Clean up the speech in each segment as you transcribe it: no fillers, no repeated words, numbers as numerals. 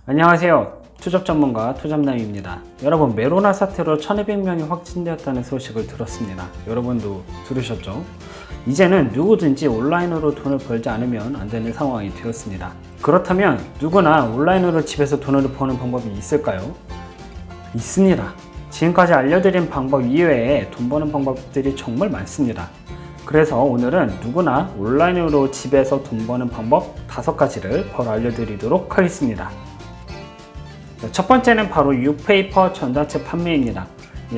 안녕하세요. 투잡 전문가 투잡남입니다. 여러분, 메로나 사태로 1200명이 확진되었다는 소식을 들었습니다. 여러분도 들으셨죠? 이제는 누구든지 온라인으로 돈을 벌지 않으면 안 되는 상황이 되었습니다. 그렇다면 누구나 온라인으로 집에서 돈을 버는 방법이 있을까요? 있습니다. 지금까지 알려드린 방법 이외에 돈 버는 방법들이 정말 많습니다. 그래서 오늘은 누구나 온라인으로 집에서 돈 버는 방법 5가지를 바로 알려드리도록 하겠습니다. 첫 번째는 바로 유페이퍼 전자책 판매입니다.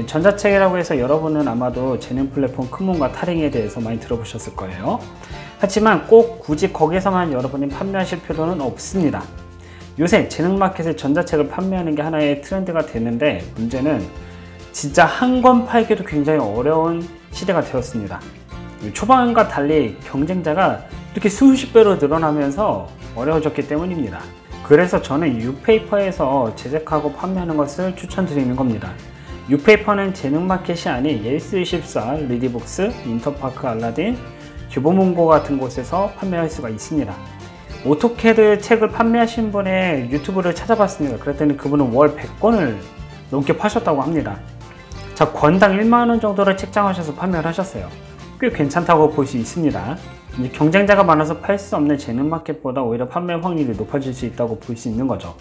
전자책이라고 해서 여러분은 아마도 재능 플랫폼 크문과 타링에 대해서 많이 들어보셨을 거예요. 하지만 꼭 굳이 거기서만 여러분이 판매하실 필요는 없습니다. 요새 재능마켓에 전자책을 판매하는 게 하나의 트렌드가 됐는데, 문제는 진짜 한 권 팔기도 굉장히 어려운 시대가 되었습니다. 초반과 달리 경쟁자가 이렇게 수십 배로 늘어나면서 어려워졌기 때문입니다. 그래서 저는 유페이퍼에서 제작하고 판매하는 것을 추천드리는 겁니다. 유페이퍼는 재능마켓이 아닌 옐스24, 리디북스, 인터파크 알라딘, 규보문고 같은 곳에서 판매할 수가 있습니다. 오토캐드 책을 판매하신 분의 유튜브를 찾아봤습니다. 그랬더니 그분은 월 100권을 넘게 파셨다고 합니다. 자, 권당 1만원 정도를 책장하셔서 판매를 하셨어요. 꽤 괜찮다고 볼 수 있습니다. 경쟁자가 많아서 팔 수 없는 재능마켓보다 오히려 판매 확률이 높아질 수 있다고 볼 수 있는 거죠.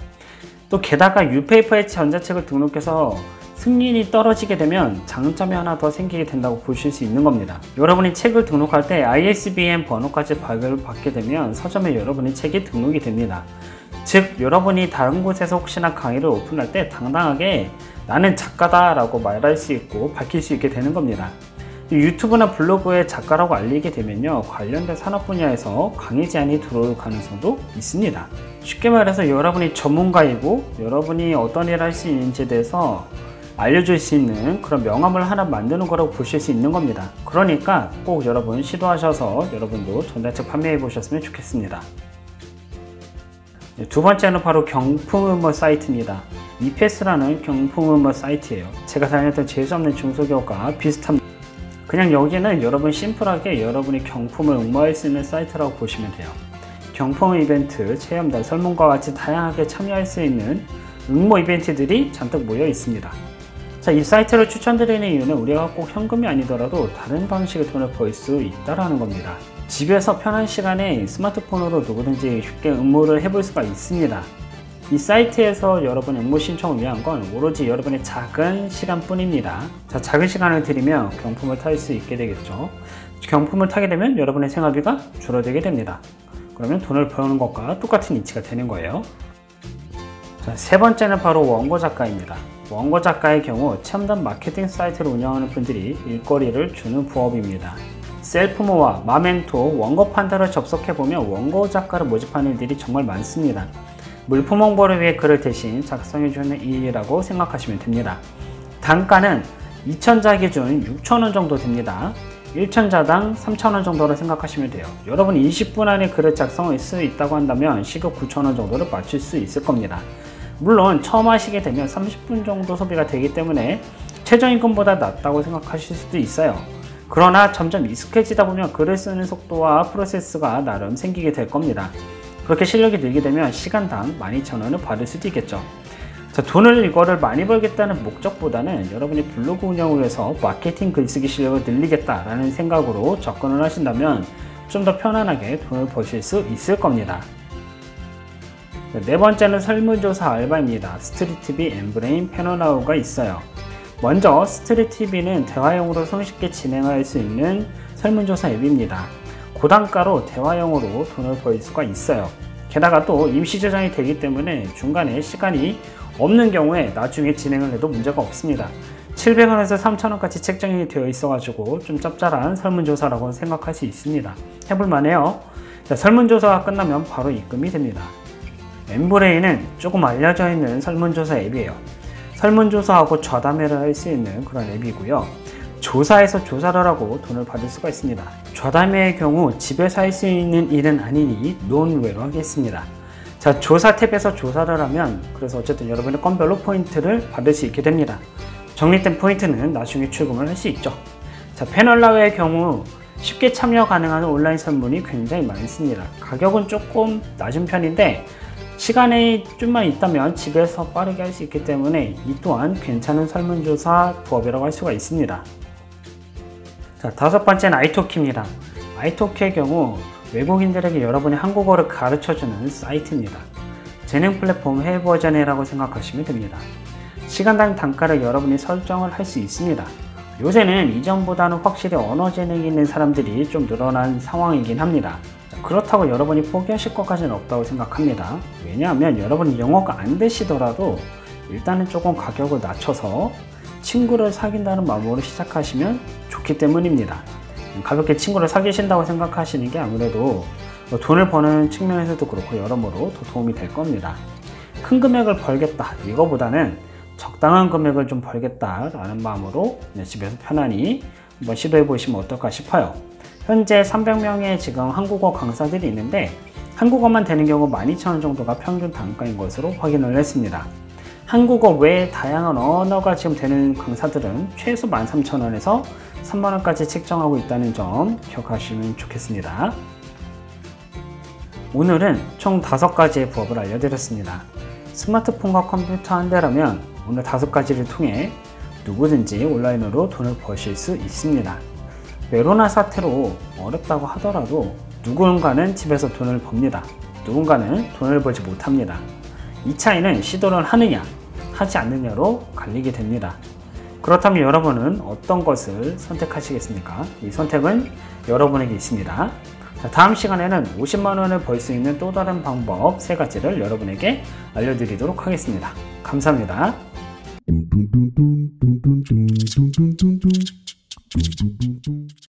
또 게다가 유페이퍼에 전자책을 등록해서 승인이 떨어지게 되면 장점이 하나 더 생기게 된다고 보실 수 있는 겁니다. 여러분이 책을 등록할 때 ISBN 번호까지 발급을 받게 되면 서점에 여러분의 책이 등록이 됩니다. 즉, 여러분이 다른 곳에서 혹시나 강의를 오픈할 때 당당하게 나는 작가다 라고 말할 수 있고 밝힐 수 있게 되는 겁니다. 유튜브나 블로그에 작가라고 알리게 되면요, 관련된 산업 분야에서 강의 제안이 들어올 가능성도 있습니다. 쉽게 말해서 여러분이 전문가이고 여러분이 어떤 일을 할 수 있는지에 대해서 알려줄 수 있는 그런 명함을 하나 만드는 거라고 보실 수 있는 겁니다. 그러니까 꼭 여러분 시도하셔서 여러분도 전자책 판매해 보셨으면 좋겠습니다. 두 번째는 바로 경품음모 사이트입니다. 이패스라는 경품음모 사이트예요. 제가 다녔던 재수없는 중소기업과 비슷합니다. 그냥 여기는 여러분 심플하게 여러분이 경품을 응모할 수 있는 사이트라고 보시면 돼요. 경품 이벤트, 체험단, 설문과 같이 다양하게 참여할 수 있는 응모 이벤트들이 잔뜩 모여 있습니다. 자, 이 사이트를 추천드리는 이유는 우리가 꼭 현금이 아니더라도 다른 방식의 돈을 벌 수 있다는 겁니다. 집에서 편한 시간에 스마트폰으로 누구든지 쉽게 응모를 해볼 수가 있습니다. 이 사이트에서 여러분 응모 신청을 위한 건 오로지 여러분의 작은 시간 뿐입니다. 자, 작은 시간을 들이면 경품을 탈 수 있게 되겠죠. 경품을 타게 되면 여러분의 생활비가 줄어들게 됩니다. 그러면 돈을 버는 것과 똑같은 이치가 되는 거예요. 자, 세 번째는 바로 원고 작가입니다. 원고 작가의 경우 첨단 마케팅 사이트를 운영하는 분들이 일거리를 주는 부업입니다. 셀프모와 마멘토, 원고 판다를 접속해보면 원고 작가를 모집하는 일들이 정말 많습니다. 물품 홍보를 위해 글을 대신 작성해주는 일이라고 생각하시면 됩니다. 단가는 2,000자 기준 6,000원 정도 됩니다. 1,000자당 3,000원 정도로 생각하시면 돼요. 여러분이 20분 안에 글을 작성할 수 있다고 한다면 시급 9,000원 정도를 맞출 수 있을 겁니다. 물론 처음 하시게 되면 30분 정도 소비가 되기 때문에 최저임금보다 낮다고 생각하실 수도 있어요. 그러나 점점 익숙해지다 보면 글을 쓰는 속도와 프로세스가 나름 생기게 될 겁니다. 그렇게 실력이 늘게 되면 시간당 12,000원을 받을 수도 있겠죠. 자, 돈을 이거를 많이 벌겠다는 목적보다는 여러분이 블로그 운영을 해서 마케팅 글쓰기 실력을 늘리겠다라는 생각으로 접근을 하신다면 좀 더 편안하게 돈을 버실 수 있을 겁니다. 네 번째는 설문조사 알바입니다. 스트리트비, 엠브레인, 패너나우가 있어요. 먼저 스트리트비는 대화용으로 손쉽게 진행할 수 있는 설문조사 앱입니다. 고단가로 대화용으로 돈을 벌 수가 있어요. 게다가 또 임시 저장이 되기 때문에 중간에 시간이 없는 경우에 나중에 진행을 해도 문제가 없습니다. 700원에서 3,000원까지 책정이 되어 있어가지고 좀 짭짤한 설문조사라고 생각할 수 있습니다. 해볼만 해요. 자, 설문조사가 끝나면 바로 입금이 됩니다. 엠브레인은 조금 알려져 있는 설문조사 앱이에요. 설문조사하고 좌담회를 할 수 있는 그런 앱이고요. 조사에서 조사를 하고 돈을 받을 수가 있습니다. 좌담회의 경우 집에서 할 수 있는 일은 아니니 논외로 하겠습니다. 자, 조사 탭에서 조사를 하면 그래서 어쨌든 여러분의 건별로 포인트를 받을 수 있게 됩니다. 적립된 포인트는 나중에 출금을 할 수 있죠. 자, 패널라우의 경우 쉽게 참여 가능한 온라인 설문이 굉장히 많습니다. 가격은 조금 낮은 편인데 시간이 좀만 있다면 집에서 빠르게 할 수 있기 때문에 이 또한 괜찮은 설문조사 부업이라고 할 수가 있습니다. 자, 다섯 번째는 아이토키입니다. 아이토키의 경우 외국인들에게 여러분이 한국어를 가르쳐주는 사이트입니다. 재능 플랫폼 해외 버전이라고 생각하시면 됩니다. 시간당 단가를 여러분이 설정을 할 수 있습니다. 요새는 이전보다는 확실히 언어 재능이 있는 사람들이 좀 늘어난 상황이긴 합니다. 그렇다고 여러분이 포기하실 것까지는 없다고 생각합니다. 왜냐하면 여러분이 영어가 안 되시더라도 일단은 조금 가격을 낮춰서 친구를 사귄다는 마음으로 시작하시면 좋기 때문입니다. 가볍게 친구를 사귀신다고 생각하시는 게 아무래도 돈을 버는 측면에서도 그렇고 여러모로 더 도움이 될 겁니다. 큰 금액을 벌겠다 이거보다는 적당한 금액을 좀 벌겠다라는 마음으로 집에서 편안히 한번 시도해 보시면 어떨까 싶어요. 현재 300명의 지금 한국어 강사들이 있는데 한국어만 되는 경우 12,000원 정도가 평균 단가인 것으로 확인을 했습니다. 한국어 외에 다양한 언어가 지금 되는 강사들은 최소 13,000원에서 30,000원까지 책정하고 있다는 점 기억하시면 좋겠습니다. 오늘은 총 5가지의 부업을 알려드렸습니다. 스마트폰과 컴퓨터 한 대라면 오늘 5가지를 통해 누구든지 온라인으로 돈을 버실 수 있습니다. 외로나 사태로 어렵다고 하더라도 누군가는 집에서 돈을 법니다. 누군가는 돈을 벌지 못합니다. 이 차이는 시도를 하느냐 하지 않느냐로 갈리게 됩니다. 그렇다면 여러분은 어떤 것을 선택하시겠습니까? 이 선택은 여러분에게 있습니다. 자, 다음 시간에는 50만원을 벌 수 있는 또 다른 방법 3가지를 여러분에게 알려드리도록 하겠습니다. 감사합니다.